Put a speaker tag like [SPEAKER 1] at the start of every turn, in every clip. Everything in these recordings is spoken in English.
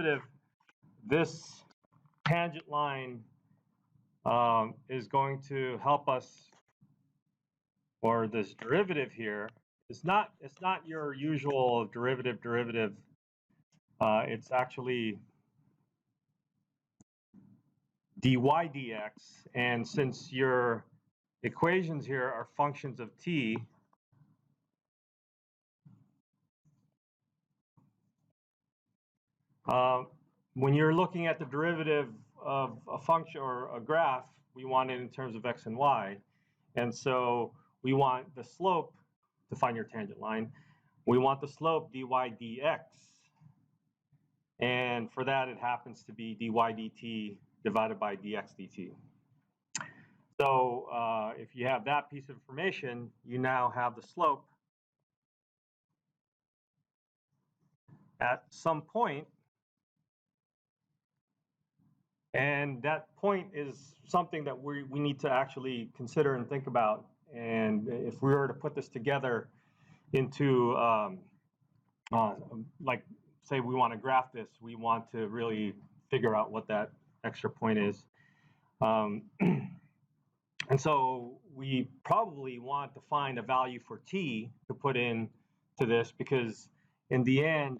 [SPEAKER 1] derivative, this tangent line is going to help us, or this derivative here, it's not your usual derivative. It's actually dy dx, and since your equations here are functions of t, when you're looking at the derivative of a function or a graph, we want it in terms of x and y. And so we want the slope to find your tangent line. We want the slope dy dx. And for that, it happens to be dy dt divided by dx dt. So if you have that piece of information, you now have the slope at some point. And that point is something that we need to actually consider and think about. And if we were to put this together into, like, say we want to graph this, we want to really figure out what that extra point is. And so we probably want to find a value for t to put in to this, because in the end,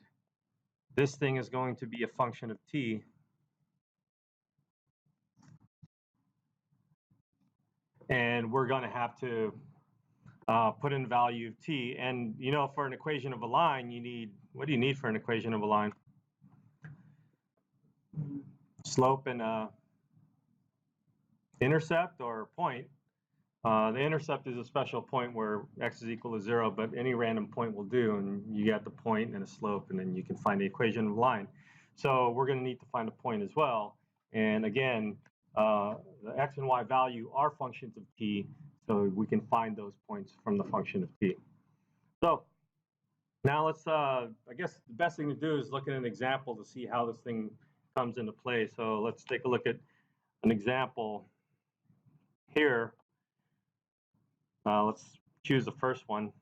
[SPEAKER 1] this thing is going to be a function of t. And we're going to have to put in value of t. And, you know, for an equation of a line, you need, what do you need for an equation of a line? Slope and intercept or point. The intercept is a special point where x is equal to 0, but any random point will do, and you get the point and a slope, and then you can find the equation of a line. So we're going to need to find a point as well. And again, the x and y value are functions of t, so we can find those points from the function of t. So now let's, I guess the best thing to do is look at an example to see how this thing comes into play. So let's take a look at an example here. Let's choose the first one.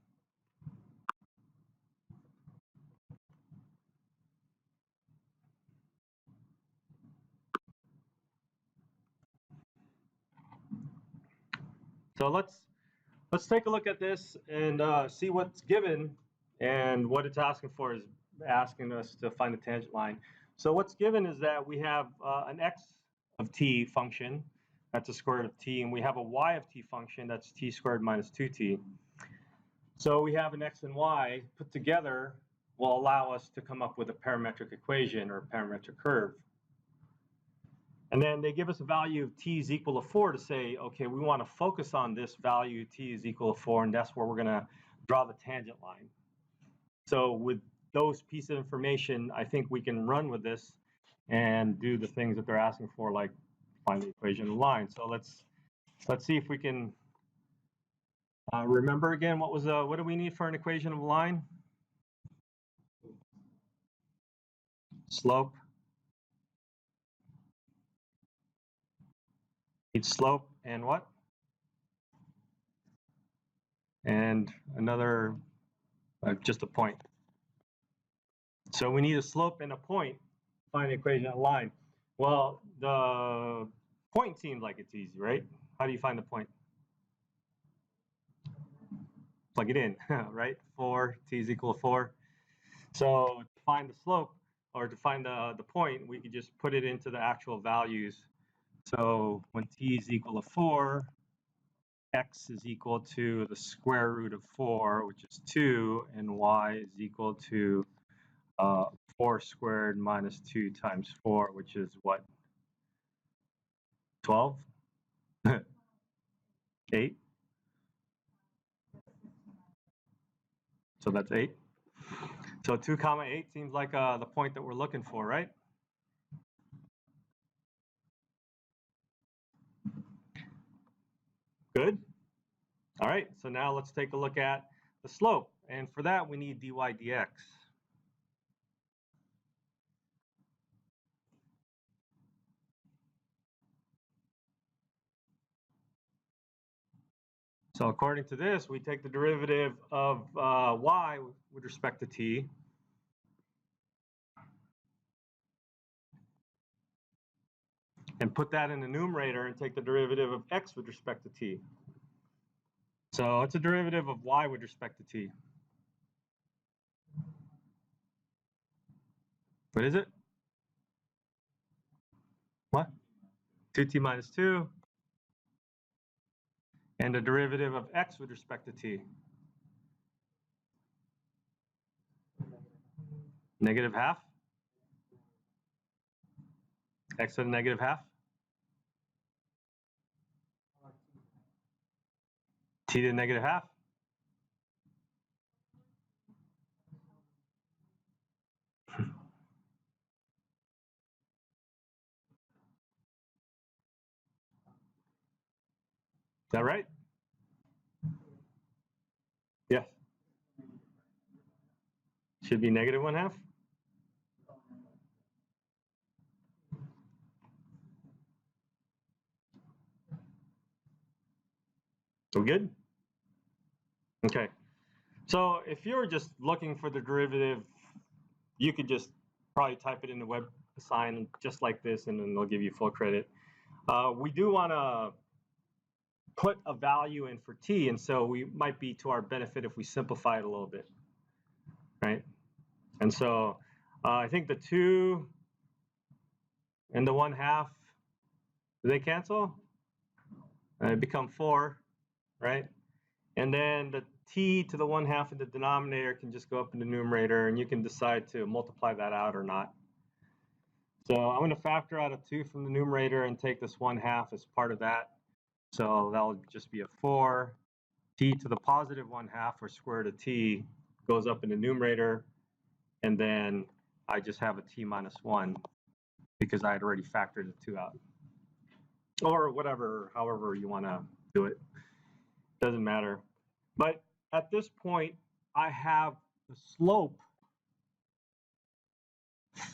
[SPEAKER 1] So let's take a look at this and see what's given, and what it's asking for is asking us to find a tangent line. So what's given is that we have an x of t function, that's a square root of t, and we have a y of t function, that's t squared minus 2t. So we have an x and y put together will allow us to come up with a parametric equation or a parametric curve. And then they give us a value of t is equal to 4 to say, okay, we want to focus on this value t is equal to 4, and that's where we're going to draw the tangent line. So with those pieces of information, I think we can run with this and do the things that they're asking for, like find the equation of the line. So let's see if we can remember again what do we need for an equation of a line? Slope. Need slope and what? And another, just a point. So we need a slope and a point to find the equation of a line. Well, the point seems like it's easy, right? How do you find the point? Plug it in, right? 4, t is equal to 4. So to find the slope, or to find the point, we could just put it into the actual values. So when t is equal to 4, x is equal to the square root of 4, which is 2, and y is equal to 4 squared minus 2 times 4, which is what? 12? 8? So that's 8. So 2 comma 8 seems like the point that we're looking for, right? Good. All right, so now let's take a look at the slope. And for that, we need dy dx. So according to this, we take the derivative of y with respect to t. and put that in the numerator and take the derivative of x with respect to t. So it's a derivative of y with respect to t. What is it? What? 2t minus 2. And the derivative of x with respect to t. Negative half. X to the negative half. T to the negative half. Is that right? Yes. Should be negative 1/2. So good? Okay. So if you're just looking for the derivative, you could just probably type it in the web assign just like this, and then they'll give you full credit. We do want to put a value in for t, and so we might be to our benefit if we simplify it a little bit, right? And so I think the 2 and the 1/2, do they cancel? It become 4, right? And then the t to the 1/2 in the denominator can just go up in the numerator, and you can decide to multiply that out or not. So I'm going to factor out a 2 from the numerator and take this 1/2 as part of that. So that'll just be a 4. T to the positive 1/2, or square root of t, goes up in the numerator. And then I just have a t minus 1 because I had already factored the 2 out. Or whatever, however you want to do it. Doesn't matter. But at this point, I have the slope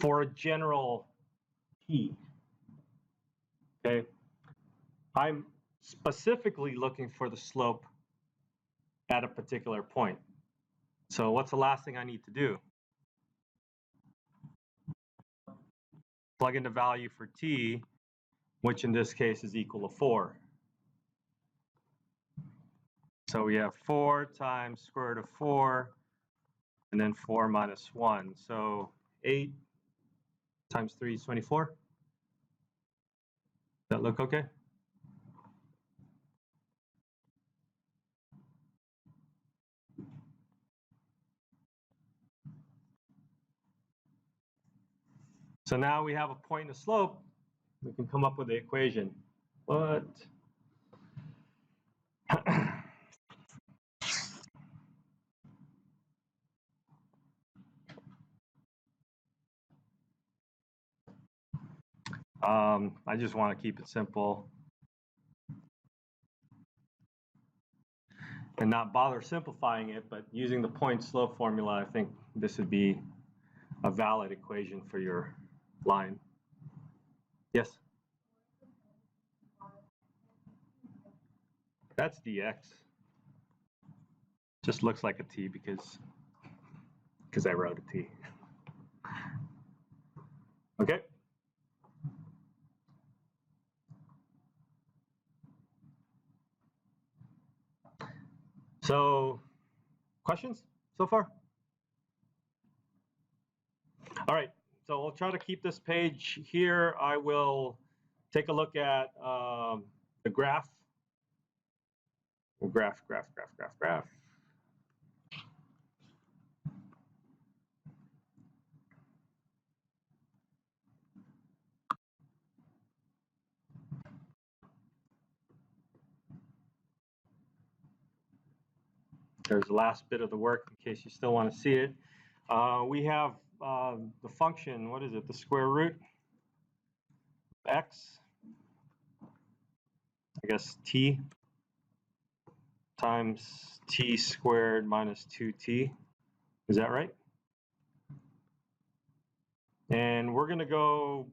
[SPEAKER 1] for a general t. Okay? I'm specifically looking for the slope at a particular point. So what's the last thing I need to do? Plug in the value for t, which in this case is equal to 4. So we have 4 times square root of 4, and then 4 minus 1. So 8 times 3 is 24. Does that look okay? So now we have a point and a slope. We can come up with the equation. What? I just want to keep it simple and not bother simplifying it, but using the point slope formula, I think this would be a valid equation for your line. Yes? That's dx. Just looks like a t because I wrote a t. Okay? So, questions so far? All right, so we'll try to keep this page here. I will take a look at the graph. Graph. There's the last bit of the work in case you still want to see it. We have the function, what is it, the square root of x, I guess t, times t squared minus 2t. Is that right? And we're going to go,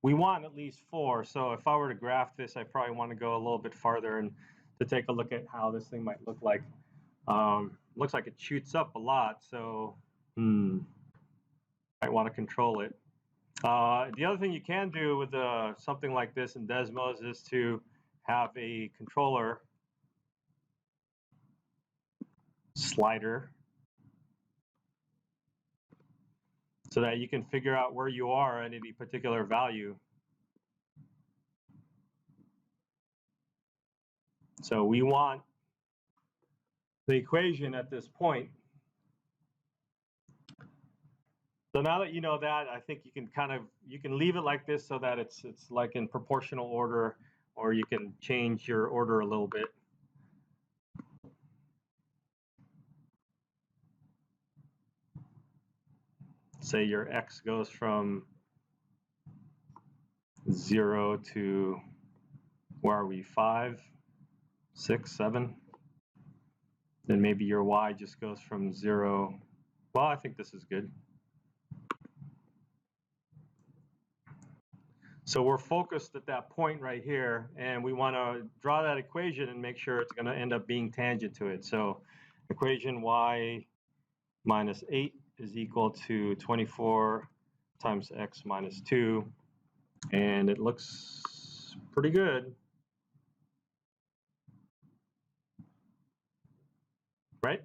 [SPEAKER 1] we want at least 4. So if I were to graph this, I probably want to go a little bit farther and to take a look at how this thing might look like. Looks like it shoots up a lot, so might want to control it. The other thing you can do with something like this in Desmos is to have a controller slider so that you can figure out where you are at any particular value. So we want the equation at this point. So now that you know that, I think you can leave it like this so that it's like in proportional order, or you can change your order a little bit. Say your x goes from 0 to, where are we, 5, 6, 7? Then maybe your y just goes from 0. Well, I think this is good. So we're focused at that point right here, and we want to draw that equation and make sure it's going to end up being tangent to it. So equation y minus 8 is equal to 24 times x minus 2, and it looks pretty good, right?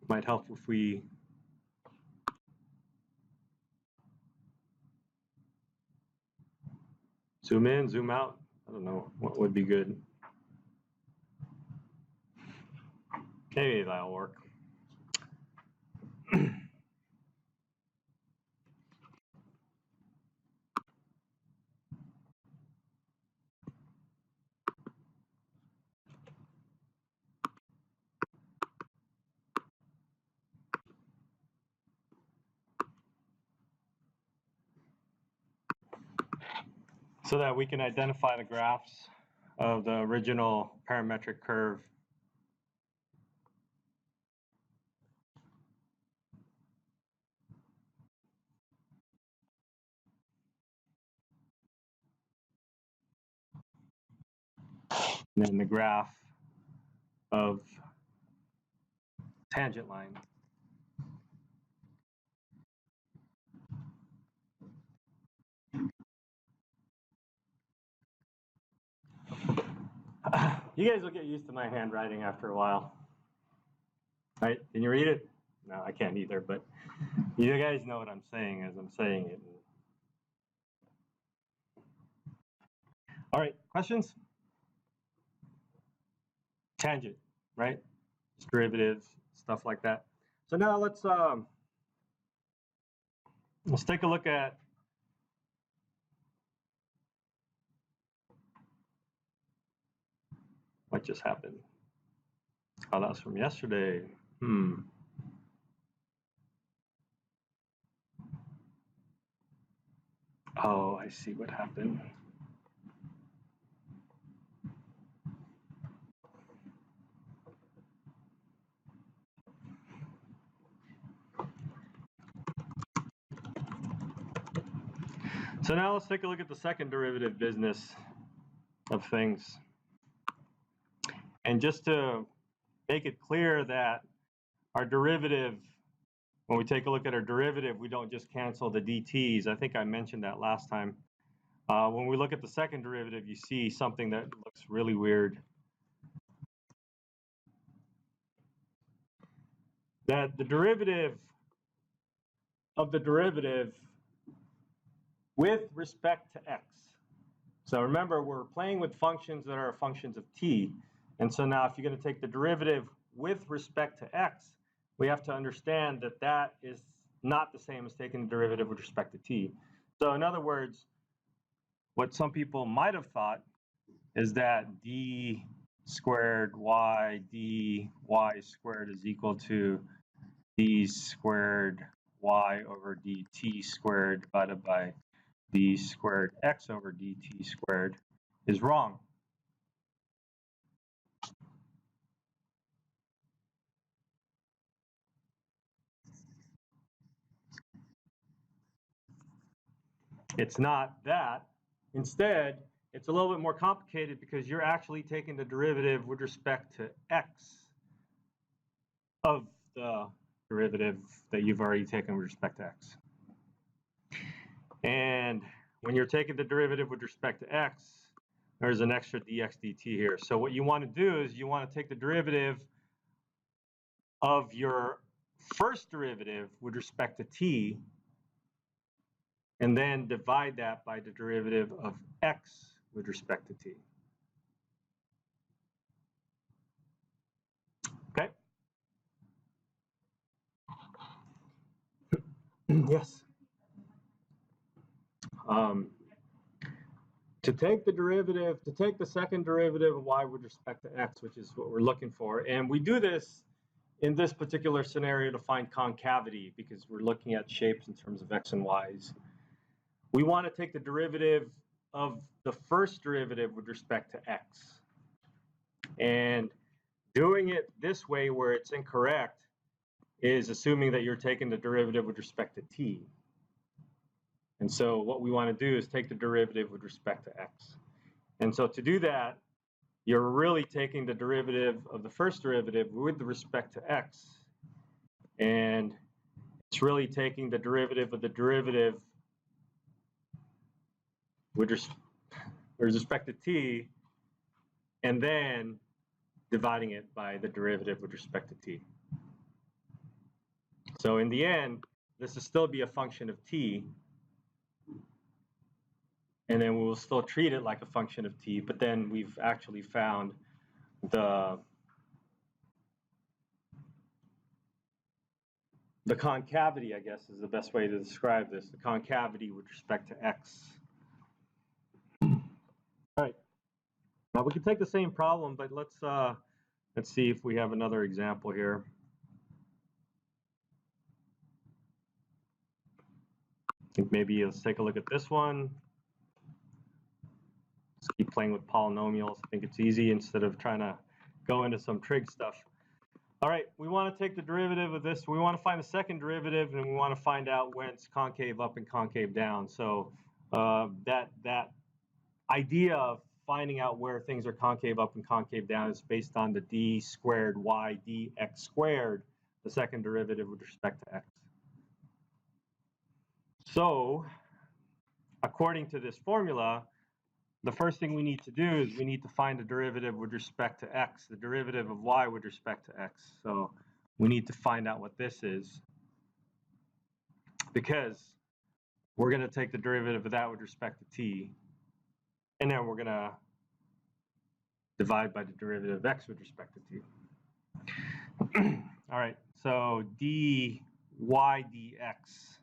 [SPEAKER 1] Might help if we zoom in, zoom out. I don't know what would be good. Maybe that'll work. So that we can identify the graphs of the original parametric curve. And then the graph of tangent line. You guys will get used to my handwriting after a while. Right? Can you read it? No, I can't either, but you guys know what I'm saying as I'm saying it. All right, questions? Tangent, right? Just derivatives, stuff like that. So now let's take a look at what just happened. Oh, that was from yesterday. Oh, I see what happened. So now let's take a look at the second derivative business of things. And just to make it clear that our derivative, when we take a look at our derivative, we don't just cancel the dt's. I think I mentioned that last time. When we look at the second derivative, you see something that looks really weird. That the derivative of the derivative with respect to x. So remember, we're playing with functions that are functions of t. And so now if you're going to take the derivative with respect to x, we have to understand that that is not the same as taking the derivative with respect to t. So in other words, what some people might have thought is that d squared y dy squared is equal to d squared y over dt squared divided by d squared x over dt squared is wrong. It's not that. Instead, it's a little bit more complicated because you're actually taking the derivative with respect to x of the derivative that you've already taken with respect to x. And when you're taking the derivative with respect to x, there's an extra dx dt here. So what you want to do is you want to take the derivative of your first derivative with respect to t, and then divide that by the derivative of x with respect to t. Okay? Yes. To take the second derivative of y with respect to x, which is what we're looking for, and we do this in this particular scenario to find concavity because we're looking at shapes in terms of x and y's. We want to take the derivative of the first derivative with respect to x. And doing it this way where it's incorrect is assuming that you're taking the derivative with respect to t. And so what we want to do is take the derivative with respect to x. And so to do that, you're really taking the derivative of the first derivative with respect to x. And it's really taking the derivative of the derivative with respect to t, and then dividing it by the derivative with respect to t. So in the end, this will still be a function of t, and then we'll still treat it like a function of t, but then we've actually found the concavity, I guess, is the best way to describe this, the concavity with respect to x. All right. Now we can take the same problem, but let's see if we have another example here. I think maybe let's take a look at this one. Let's keep playing with polynomials. I think it's easy instead of trying to go into some trig stuff. All right, we want to take the derivative of this. We want to find the second derivative, and we want to find out when it's concave up and concave down. So that idea of finding out where things are concave up and concave down is based on the d squared y dx squared, the second derivative with respect to x. So according to this formula, the first thing we need to do is we need to find the derivative with respect to x, the derivative of y with respect to x. So we need to find out what this is, because we're going to take the derivative of that with respect to t, and then we're going to divide by the derivative of x with respect to t. All right, so dy dx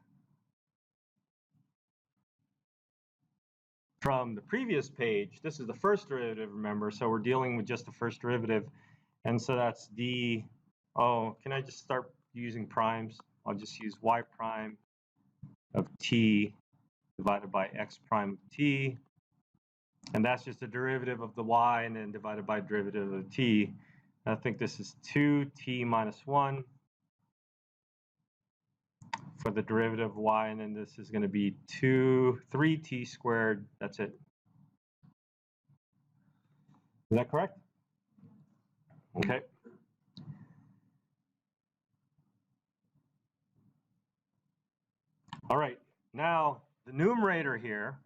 [SPEAKER 1] from the previous page, this is the first derivative, remember, so we're dealing with just the first derivative, and so that's d, oh, can I just start using primes? I'll just use y prime of t divided by x prime of t, and that's just the derivative of the y and then divided by derivative of the t. I think this is 2t minus 1 for the derivative of y, and then this is going to be 3t squared. That's it. Is that correct? Okay. All right. Now, the numerator here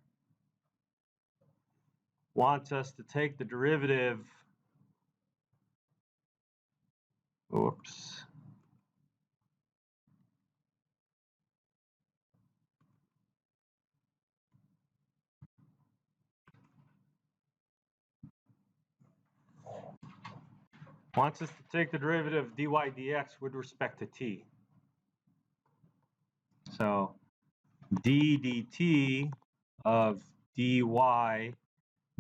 [SPEAKER 1] wants us to take the derivative. Oops. Wants us to take the derivative of dy dx with respect to t. So d dt of dy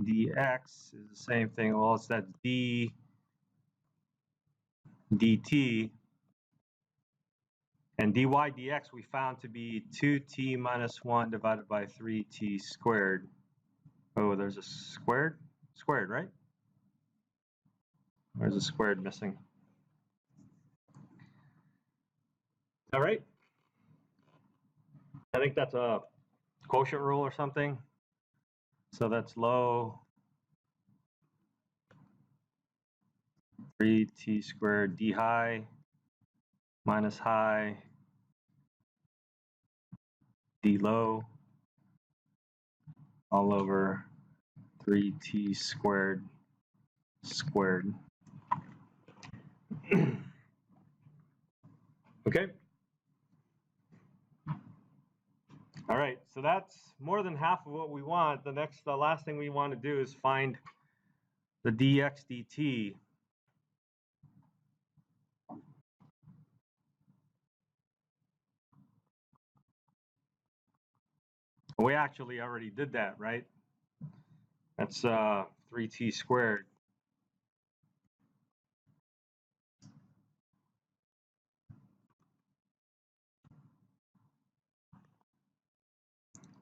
[SPEAKER 1] dx is the same thing. Well, it's that d dt, and dy dx we found to be 2t minus 1 divided by 3t squared. Oh, there's a squared, right? There's a squared missing. All right. I think that's a quotient rule or something. So that's low 3t squared d high minus high d low all over 3t squared squared. Okay. All right, so that's more than half of what we want. The last thing we want to do is find the dx dt. We actually already did that, right? That's 3t squared.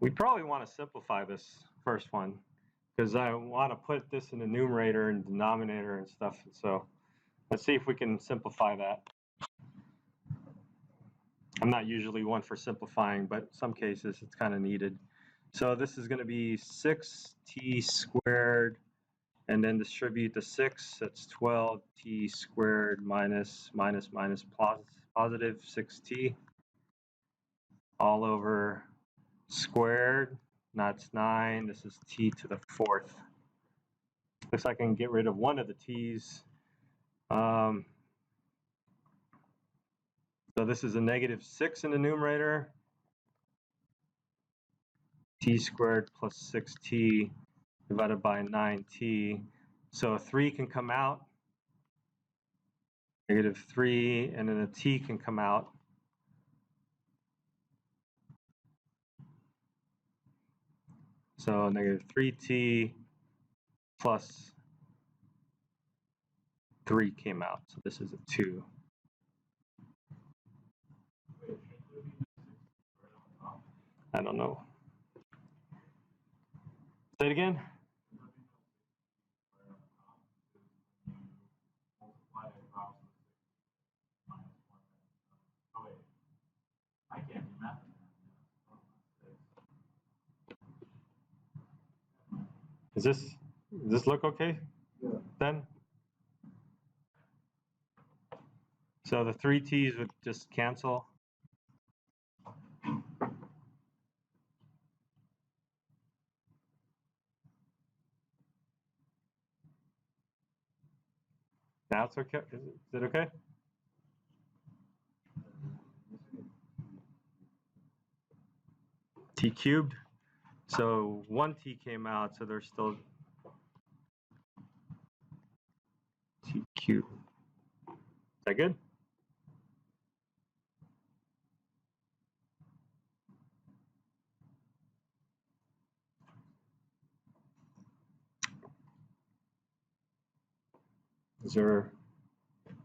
[SPEAKER 1] We probably want to simplify this first one because I want to put this in the numerator and denominator and stuff. So let's see if we can simplify that. I'm not usually one for simplifying, but some cases it's kind of needed. So this is going to be 6t squared, and then distribute the 6. That's 12t squared minus positive 6t all over squared. That's 9. This is t to the 4th. Looks like I can get rid of one of the t's. So this is a negative 6 in the numerator. T squared plus 6t divided by 9t. So a 3 can come out, negative 3, and then a t can come out. So negative 3t plus 3 came out. So this is a 2. I don't know. Say it again. Does this look okay? Yeah. Then? So the 3 t's would just cancel. Now it's okay. Is it okay? T cubed. So 1t came out, so there's still t cubed. Is that good? Is there a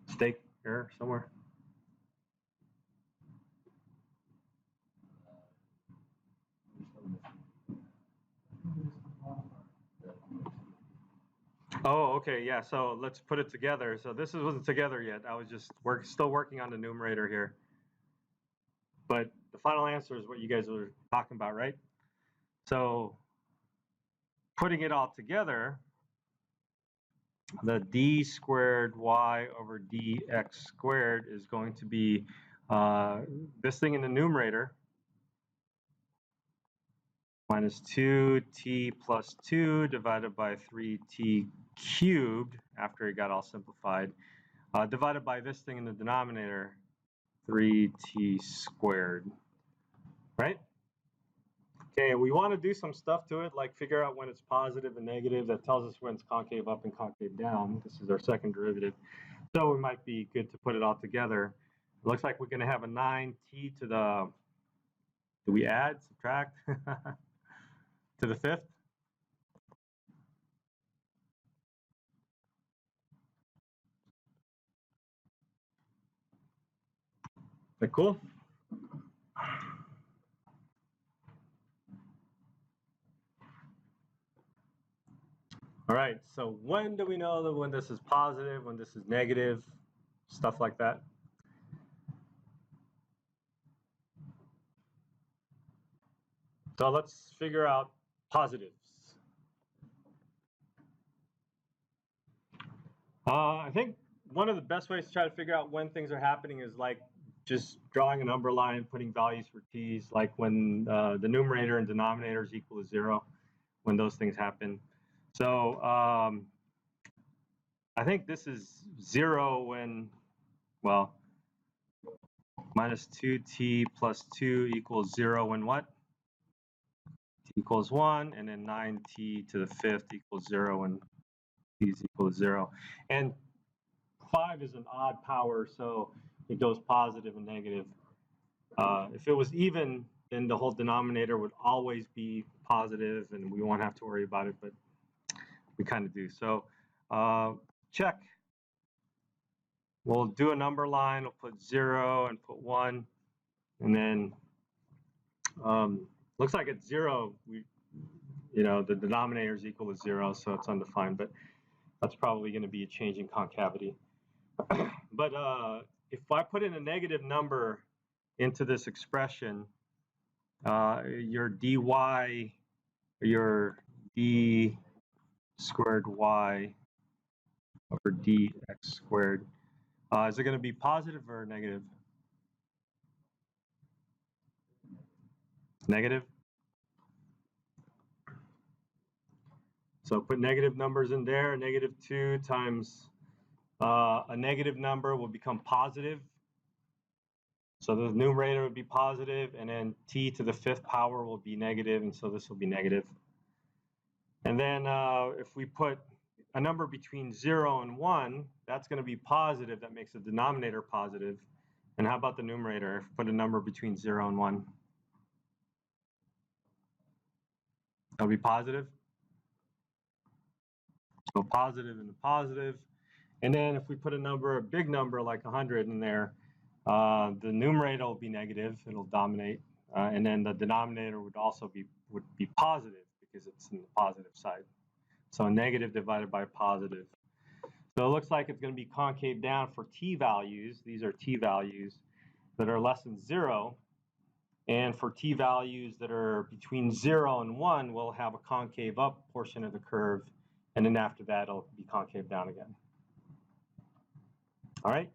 [SPEAKER 1] mistake error somewhere? Oh, okay, yeah. So let's put it together. So this wasn't together yet. I was just still working on the numerator here. But the final answer is what you guys were talking about, right? So putting it all together, the d squared y over dx squared is going to be this thing in the numerator, minus 2t plus 2 divided by 3t cubed, after it got all simplified, divided by this thing in the denominator, 3t squared, right? Okay, we want to do some stuff to it, like figure out when it's positive and negative. That tells us when it's concave up and concave down. This is our second derivative. So it might be good to put it all together. It looks like we're going to have a 9t to the, do we add, subtract, to the 5th? Is that cool? All right, so when do we know that when this is positive, when this is negative, stuff like that? So let's figure out positives. I think one of the best ways to try to figure out when things are happening is like just drawing a number line, putting values for t's, like when the numerator and denominator is equal to 0, when those things happen. So I think this is 0 when, well, minus 2t plus 2 equals 0 when what? T equals 1, and then 9t to the 5th equals 0 when t is equal to 0. And 5 is an odd power, so it goes positive and negative. If it was even, then the whole denominator would always be positive, and we won't have to worry about it, but we kind of do. So check. We'll do a number line. We'll put 0 and put 1, and then looks like it's 0. The denominator is equal to 0, so it's undefined, but that's probably going to be a change in concavity. But if I put in a negative number into this expression, your dy, your d squared y over dx squared, is it going to be positive or negative? Negative. So put negative numbers in there. Negative 2 times a negative number will become positive. So the numerator would be positive, and then t to the 5th power will be negative, and so this will be negative. And then if we put a number between 0 and 1, that's going to be positive. That makes the denominator positive. And how about the numerator? If we put a number between 0 and 1, that'll be positive. So positive and a positive. And then if we put a big number like 100 in there, the numerator will be negative. It'll dominate. And then the denominator would also be positive because it's in the positive side. So negative divided by positive. So it looks like it's going to be concave down for t values. These are t values that are less than 0. And for t values that are between 0 and 1, we'll have a concave up portion of the curve. And then after that, it'll be concave down again. All right.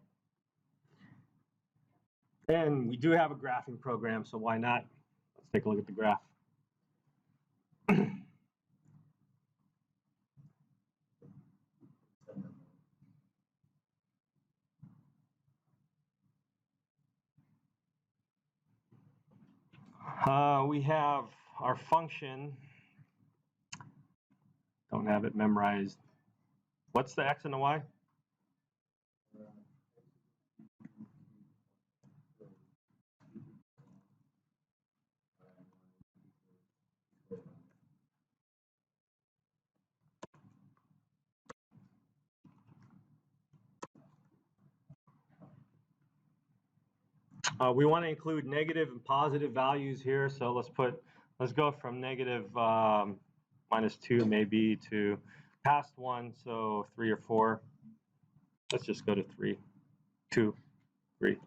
[SPEAKER 1] And we do have a graphing program, so why not? Let's take a look at the graph. We have our function. Don't have it memorized. What's the x and the y? We want to include negative and positive values here, so let's go from negative minus 2 maybe to past 1, so 3 or 4. Let's just go to 3, 2, 3.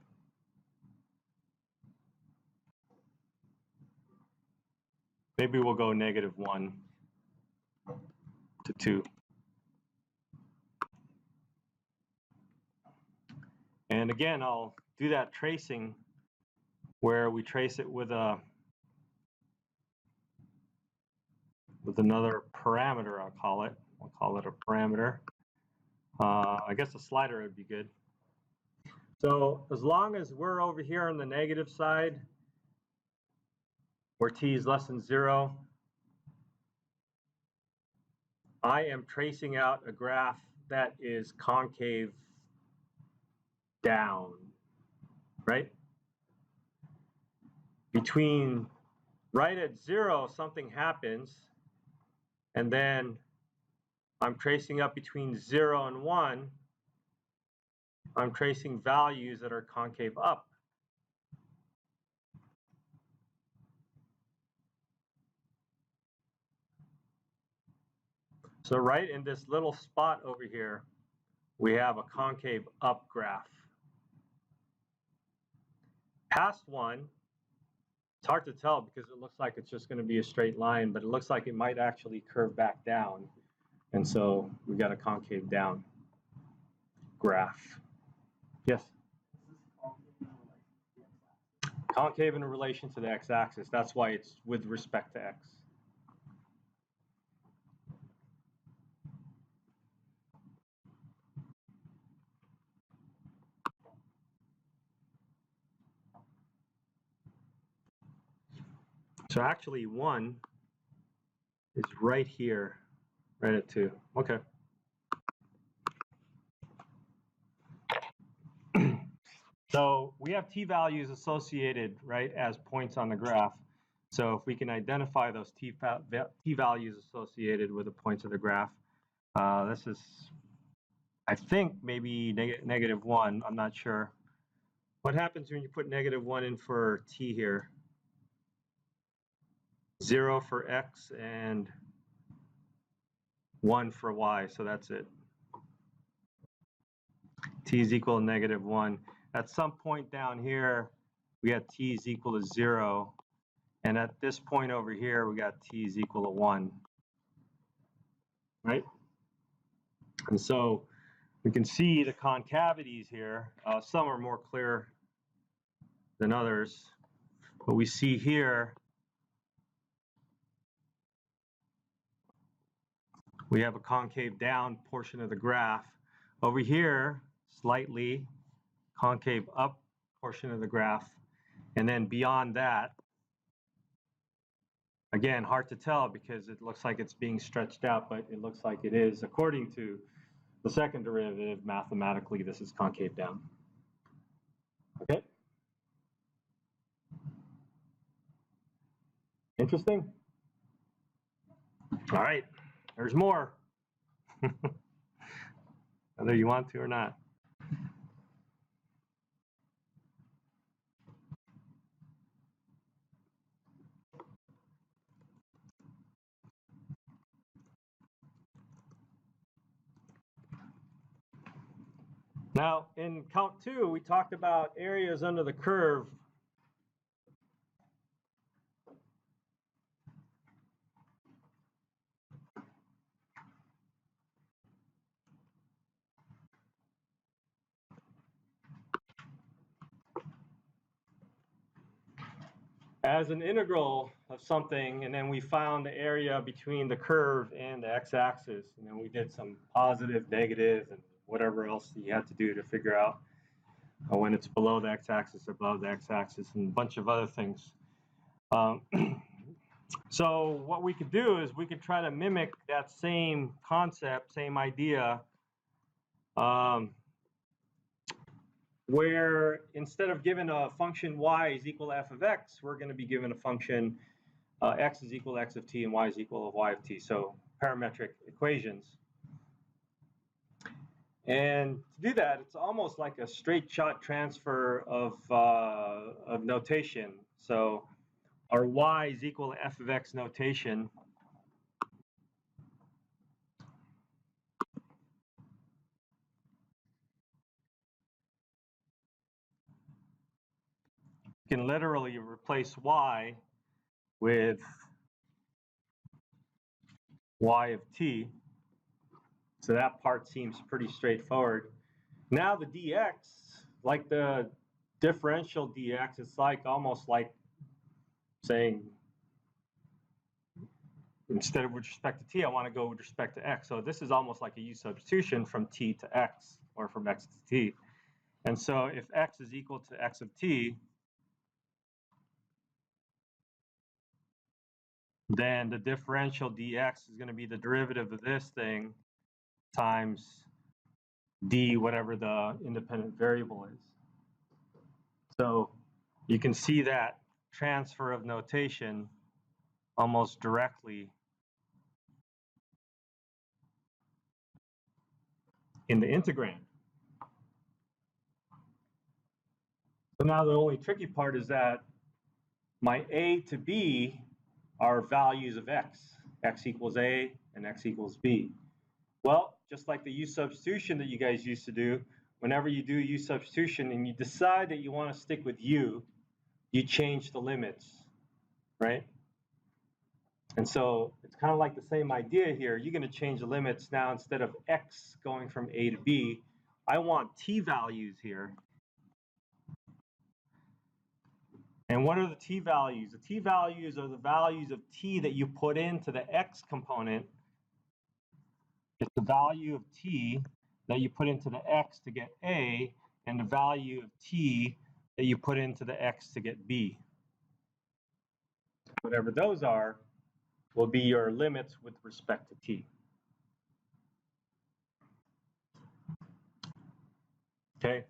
[SPEAKER 1] Maybe we'll go negative 1 to 2. And again, I'll do that tracing where we trace it with another parameter, I'll call it. We'll call it a parameter. I guess a slider would be good. So as long as we're over here on the negative side, where t is less than 0, I am tracing out a graph that is concave down, right? Right at 0, something happens, and then I'm tracing up between 0 and 1. I'm tracing values that are concave up. So right in this little spot over here, we have a concave up graph. Past 1, it's hard to tell because it looks like it's just going to be a straight line, but it looks like it might actually curve back down. And so we got a concave down graph. Yes? Concave in relation to the x-axis. That's why it's with respect to x. So actually 1 is right here, right at 2. Okay. So we have t-values associated, right, as points on the graph. So if we can identify those t-values associated with the points of the graph, this is, I think, maybe -1. I'm not sure. What happens when you put -1 in for t here? 0 for x and 1 for y, so that's it. T is equal to -1. At some point down here, we got t is equal to 0. And at this point over here, we got t is equal to 1. Right? And so we can see the concavities here. Some are more clear than others. But we see here, we have a concave down portion of the graph. Over here, slightly concave up portion of the graph. And then beyond that, again, hard to tell because it looks like it's being stretched out, but it looks like it is. According to the second derivative, mathematically, this is concave down. Okay? Interesting? All right, there's more. Whether you want to or not. Now, in count 2, we talked about areas under the curve. As an integral of something, and then we found the area between the curve and the x-axis, and then we did some positive, negative, and whatever else you had to do to figure out when it's below the x-axis, above the x-axis, and a bunch of other things. So what we could do is we could try to mimic that same concept, same idea, where instead of given a function y is equal to f of x, we're going to be given a function x is equal to x of t and y is equal to y of t, so parametric equations. And to do that, it's almost like a straight shot transfer of notation. So our y is equal to f of x notation can literally replace y with y of t. So that part seems pretty straightforward. Now the dx, like the differential dx, it's like almost like saying instead of with respect to t, I want to go with respect to x. So this is almost like a u substitution from t to x or from x to t. And so if x is equal to x of t, then the differential dx is going to be the derivative of this thing times d, whatever the independent variable is. So you can see that transfer of notation almost directly in the integrand. So now the only tricky part is that my a to b are values of x. X equals a and x equals b. Well, just like the u substitution that you guys used to do, whenever you do u substitution and you decide that you want to stick with u, you change the limits, right? And so it's kind of like the same idea here. You're going to change the limits now. Instead of x going from a to b, I want t values here. And what are the t values? The t values are the values of t that you put into the x component. It's the value of t that you put into the x to get a, and the value of t that you put into the x to get b. Whatever those are will be your limits with respect to t. Okay,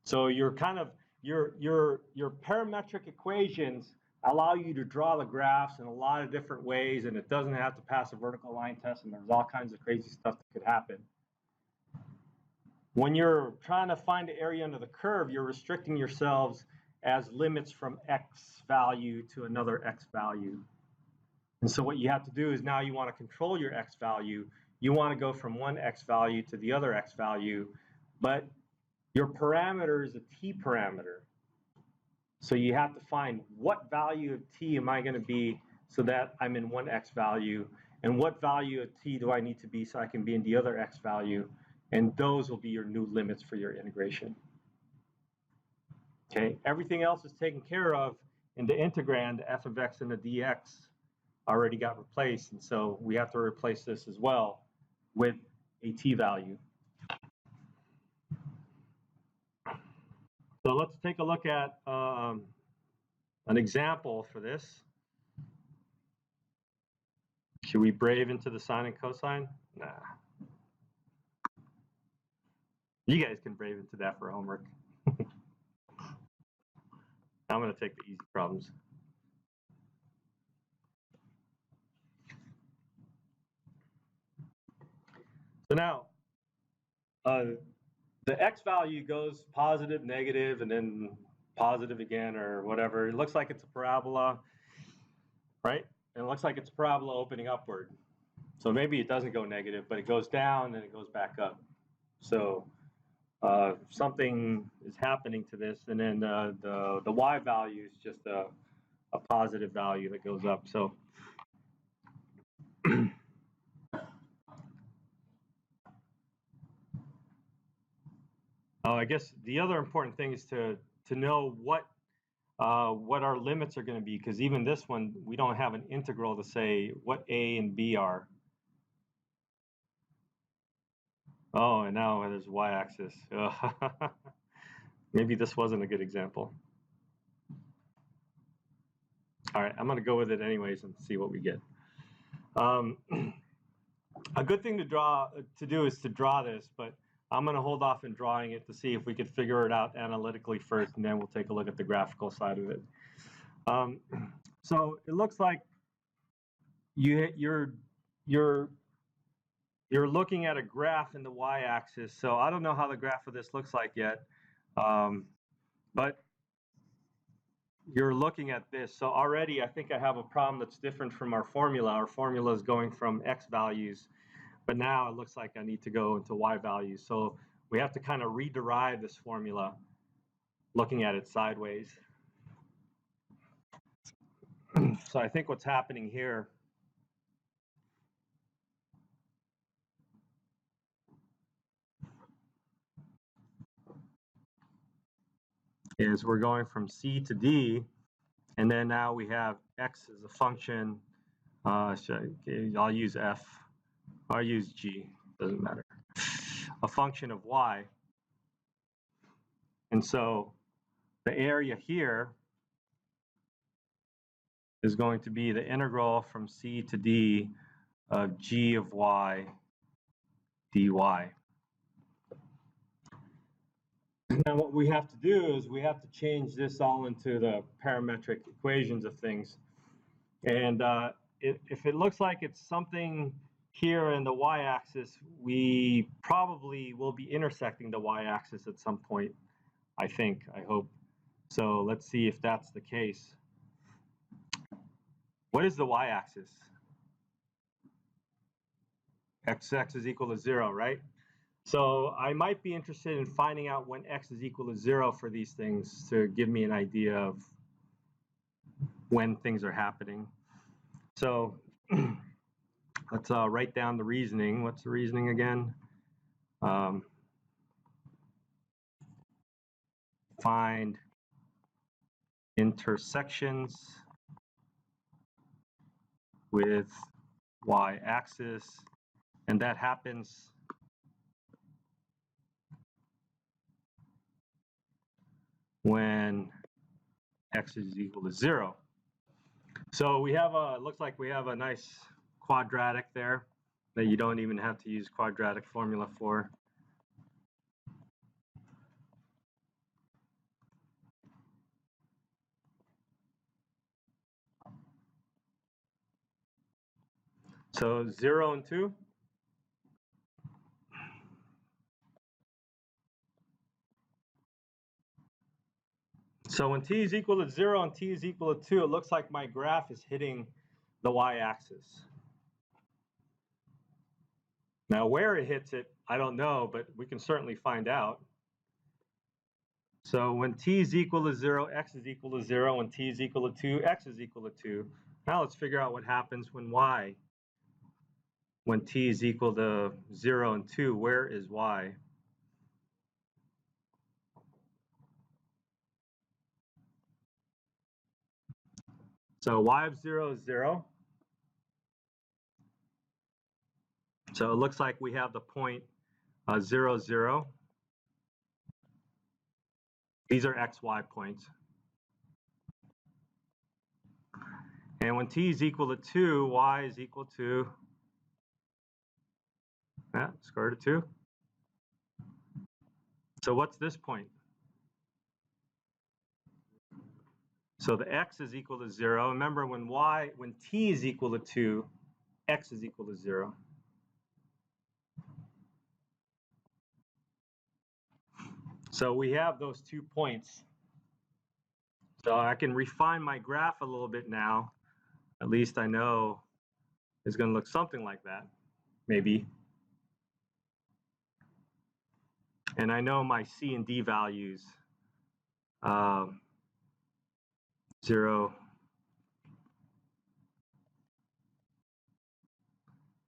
[SPEAKER 1] so you're kind of your parametric equations allow you to draw the graphs in a lot of different ways, and it doesn't have to pass a vertical line test, and there's all kinds of crazy stuff that could happen. When you're trying to find the area under the curve, you're restricting yourselves as limits from x value to another x value. And so what you have to do is now you want to control your x value. You want to go from one x value to the other x value, but your parameter is a t parameter. So you have to find what value of t am I going to be so that I'm in one x value, and what value of t do I need to be so I can be in the other x value, and those will be your new limits for your integration. Okay, everything else is taken care of in the integrand. The f of x and the dx already got replaced, and so we have to replace this as well with a t value. So let's take a look at an example for this. Should we brave into the sine and cosine? Nah. You guys can brave into that for homework. I'm going to take the easy problems. So now, the x value goes positive, negative, and then positive again, or whatever. It looks like it's a parabola, right? And it looks like it's a parabola opening upward. So maybe it doesn't go negative, but it goes down and it goes back up. So something is happening to this, and then the y value is just a positive value that goes up. So I guess the other important thing is to know what our limits are going to be, because even this one, we don't have an integral to say what a and b are. Oh, and now there's y-axis. Maybe this wasn't a good example. All right, I'm going to go with it anyways and see what we get. A good thing to do is to draw this, but I'm going to hold off in drawing it to see if we could figure it out analytically first, and then we'll take a look at the graphical side of it. So it looks like you're looking at a graph in the y-axis. So I don't know how the graph of this looks like yet, but you're looking at this. So already I think I have a problem that's different from our formula. Our formula is going from x values, but now it looks like I need to go into y values. So we have to kind of rederive this formula, looking at it sideways. So I think what's happening here is we're going from c to d, and then now we have x as a function. I'll use f. I'll use g. Doesn't matter. A function of y. And so the area here is going to be the integral from c to d of g of y dy. Now what we have to do is we have to change this all into the parametric equations of things. And if it looks like it's something here in the y-axis, we probably will be intersecting the y-axis at some point, I think, I hope. So let's see if that's the case. What is the y-axis? X is equal to 0, right? So I might be interested in finding out when x is equal to 0 for these things to give me an idea of when things are happening. So let's write down the reasoning. What's the reasoning again? Find intersections with y-axis, and that happens when x is equal to 0. So we have looks like we have a nice quadratic there that you don't even have to use quadratic formula for. So 0 and 2. So when t is equal to 0 and t is equal to 2, it looks like my graph is hitting the y-axis. Now where it hits it, I don't know, but we can certainly find out. So when t is equal to 0, x is equal to 0. When t is equal to 2, x is equal to 2. Now let's figure out what happens when t is equal to 0 and 2, where is y? So y of 0 is 0. So it looks like we have the point 0, 0. These are x, y points. And when t is equal to 2, y is equal to square root of 2. So what's this point? So the x is equal to 0. Remember, when t is equal to 2, x is equal to 0. So we have those 2 points. So I can refine my graph a little bit now. At least I know it's going to look something like that, maybe. And I know my C and D values. 0.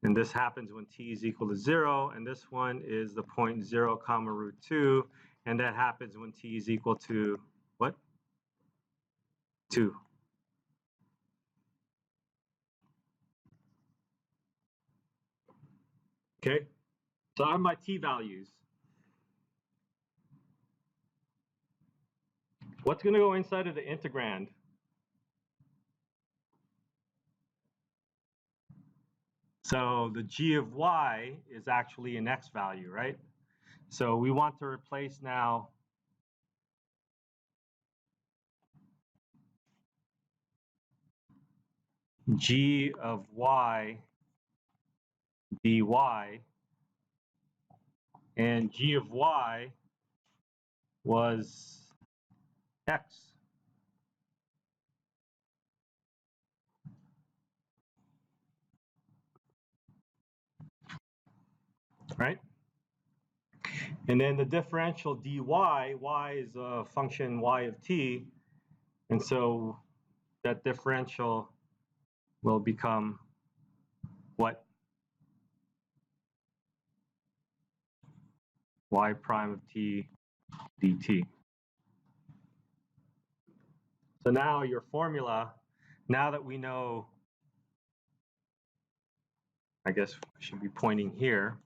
[SPEAKER 1] And this happens when t is equal to 0. And this one is the point 0 comma root 2. And that happens when t is equal to what? 2. Okay, so I have my t values. What's going to go inside of the integrand? So the g of y is actually an x value, right? So we want to replace now g of y dy, and g of y was x. Right? And then the differential dy, y is a function y of t, and so that differential will become what? Y prime of t dt. So now your formula, now that we know, I guess I should be pointing here.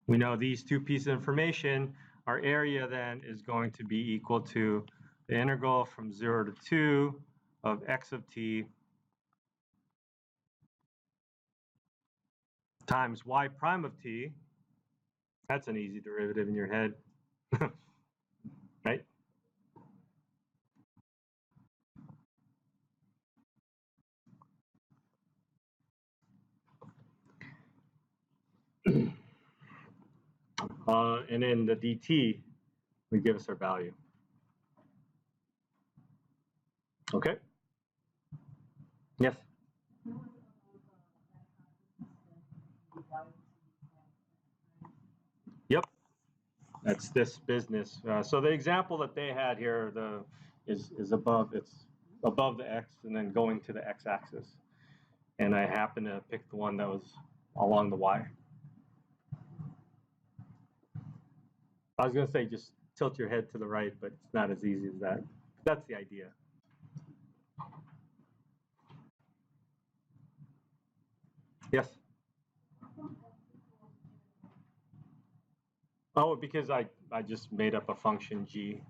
[SPEAKER 1] We know these 2 pieces of information. Our area then is going to be equal to the integral from 0 to 2 of x of t times y prime of t. That's an easy derivative in your head, right? And then the dt would give us our value. Okay? Yes? Yep. That's this business. So the example that they had here is above, it's above the x and then going to the x-axis. And I happen to pick the one that was along the y. I was going to say just tilt your head to the right, but it's not as easy as that. That's the idea. Yes? Oh, because I just made up a function g,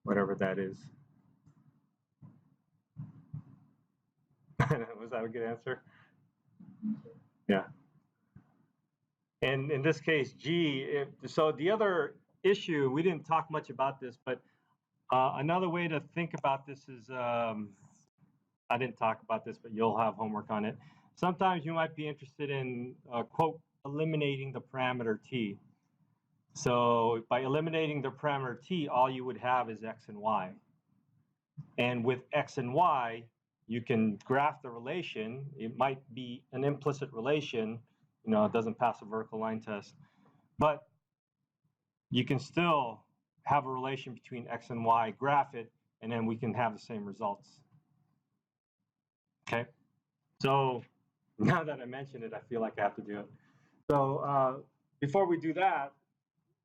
[SPEAKER 1] whatever that is. Was that a good answer? Yeah. And in this case, g, so the other issue, we didn't talk much about this, but another way to think about this is, I didn't talk about this, but you'll have homework on it. Sometimes you might be interested in, quote, eliminating the parameter t. So by eliminating the parameter t, all you would have is x and y. And with x and y, you can graph the relation. It might be an implicit relation, it doesn't pass a vertical line test, but you can still have a relation between x and y, graph it, and then we can have the same results. Okay, so now that I mentioned it, I feel like I have to do it. So before we do that,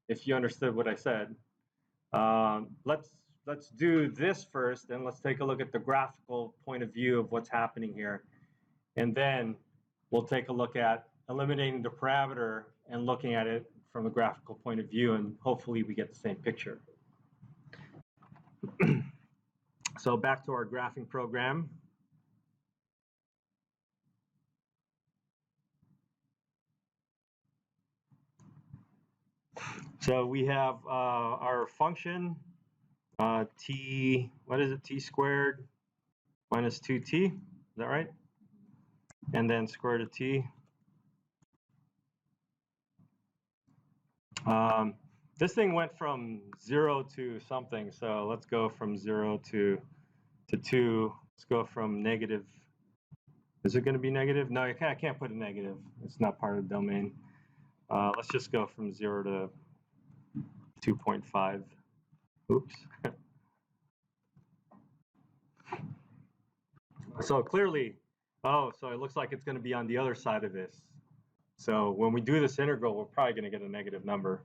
[SPEAKER 1] if you understood what I said, let's do this first, and let's take a look at the graphical point of view of what's happening here. And then we'll take a look at eliminating the parameter and looking at it from a graphical point of view, and hopefully we get the same picture. So back to our graphing program. So we have our function, t, what is it, t squared minus 2t, is that right? And then square root of t. This thing went from 0 to something, so let's go from 0 to 2. Let's go from negative. Is it going to be negative? No, I can't put a negative. It's not part of the domain. Let's just go from 0 to 2.5. Oops. So clearly, so it looks like it's going to be on the other side of this. So when we do this integral, we're probably going to get a negative number.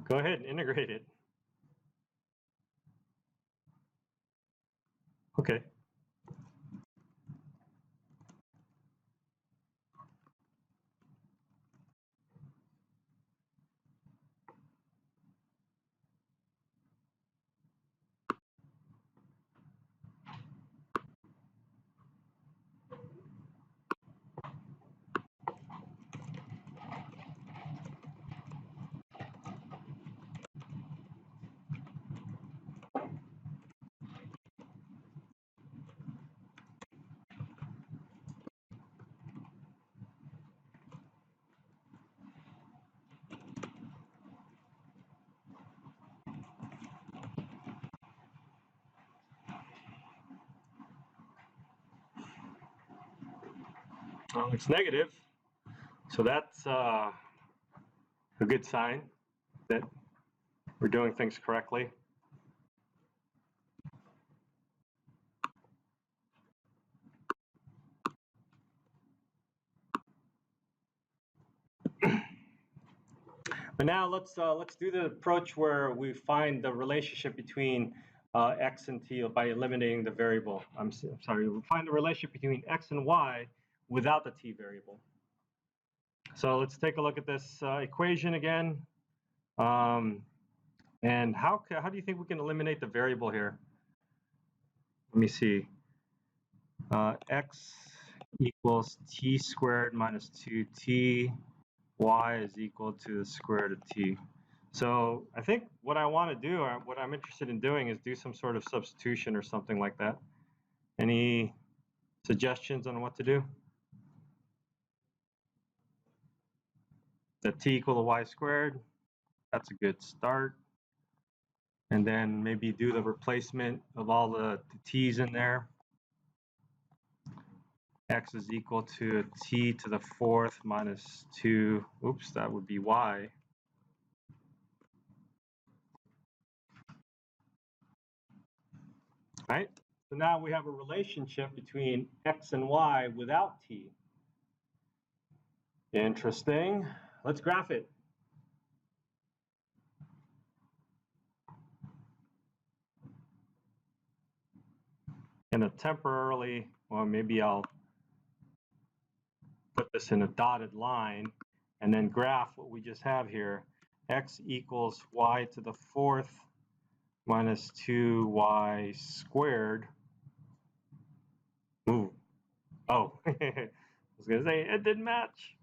[SPEAKER 1] Go ahead and integrate it. Okay. It's negative, so that's a good sign that we're doing things correctly. But now let's do the approach where we find the relationship between x and t by eliminating the variable. I'm sorry, we find the relationship between x and y without the t variable. So let's take a look at this equation again. And how do you think we can eliminate the variable here? Let me see. X equals t squared minus 2t y is equal to the square root of t. So I think what I want to do, or what I'm interested in doing, is do some sort of substitution or something like that. Any suggestions on what to do? The t equal to y squared, that's a good start. And then maybe do the replacement of all the t's in there. X is equal to t to the fourth minus 2, oops, that would be y. Right? So now we have a relationship between x and y without t. Interesting. Let's graph it. And temporarily, well, maybe I'll put this in a dotted line and then graph what we just have here. X equals y to the fourth minus 2y squared. Ooh. Oh, I was going to say it didn't match.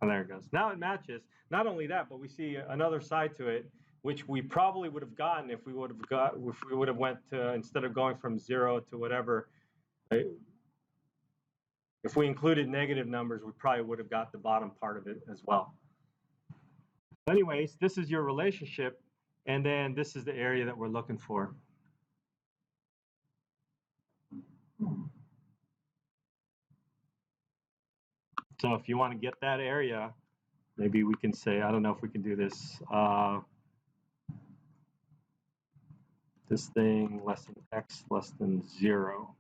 [SPEAKER 1] Oh, there it goes. Now it matches. Not only that, but we see another side to it, which we probably would have gotten if we would have went to, instead of going from 0 to whatever. If we included negative numbers, we probably would have got the bottom part of it as well. Anyways, this is your relationship, and then this is the area that we're looking for. So if you want to get that area, maybe we can say, I don't know if we can do this. This thing less than x less than 0.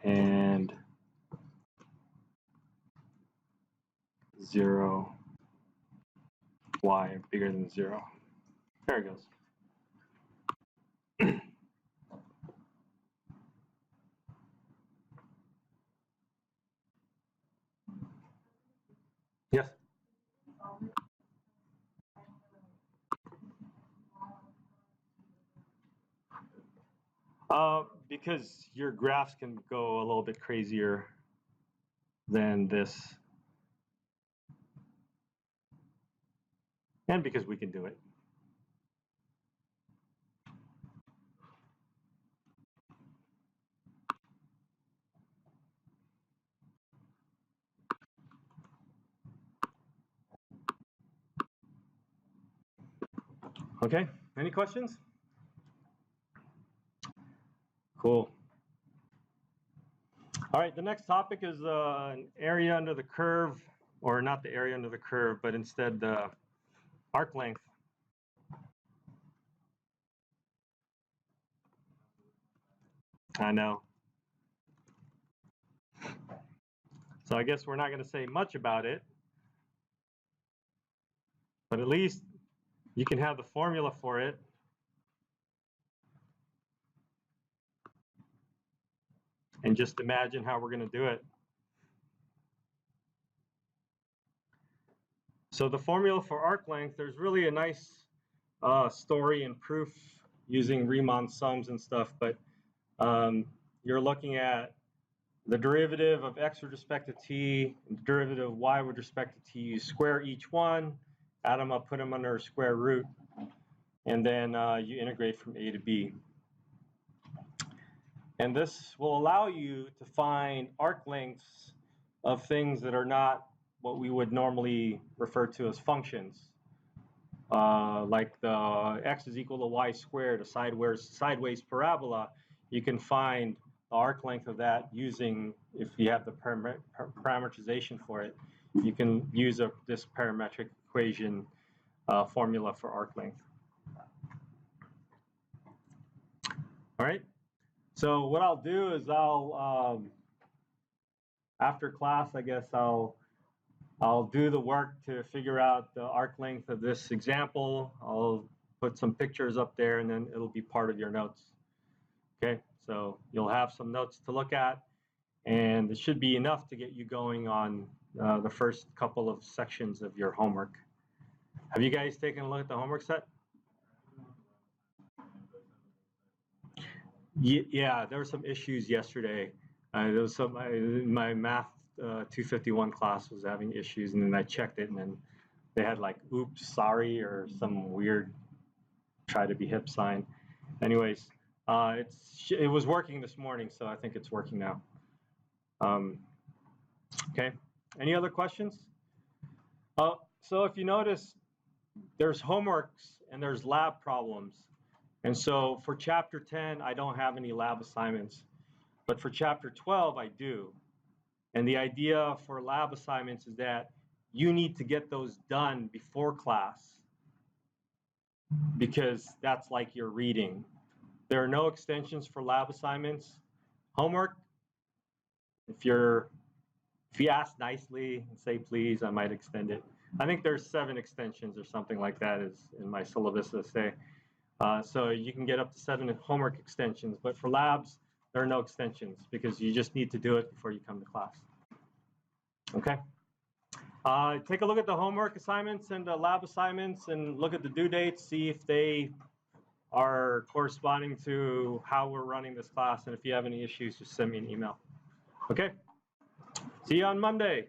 [SPEAKER 1] And 0, y bigger than 0. There it goes. Yes? Because your graphs can go a little bit crazier than this. And because we can do it. Okay, any questions? Cool. All right, the next topic is an area under the curve, or not the area under the curve, but instead the arc length. I know. So I guess we're not going to say much about it, but at least you can have the formula for it. And just imagine how we're going to do it. So the formula for arc length, there's really a nice story and proof using Riemann sums and stuff, but you're looking at the derivative of x with respect to t, and the derivative of y with respect to t. You square each one, add them up, put them under a square root, and then you integrate from a to b. And this will allow you to find arc lengths of things that are not what we would normally refer to as functions. Like the x is equal to y squared, a sideways parabola. You can find the arc length of that using, if you have the parameterization for it, you can use this parametric equation formula for arc length. All right. So what I'll do is after class, I guess I'll do the work to figure out the arc length of this example. I'll put some pictures up there, and then it'll be part of your notes. Okay, so you'll have some notes to look at, and it should be enough to get you going on the first couple of sections of your homework. Have you guys taken a look at the homework set? Yeah, there were some issues yesterday. There was my math 251 class was having issues, and then I checked it, and then they had like "oops, sorry" or some weird try to be hip sign. Anyways, it was working this morning, so I think it's working now. Okay. Any other questions? So if you notice, there's homeworks and there's lab problems. And so for chapter 10, I don't have any lab assignments, but for chapter 12, I do. And the idea for lab assignments is that you need to get those done before class because that's like your reading. There are no extensions for lab assignments. Homework, if you ask nicely and say please, I might extend it. I think there's 7 extensions or something like that is in my syllabus to say. So you can get up to 7 homework extensions, but for labs, there are no extensions because you just need to do it before you come to class. Okay. Take a look at the homework assignments and the lab assignments and look at the due dates, see if they are corresponding to how we're running this class. And if you have any issues, just send me an email. Okay. See you on Monday.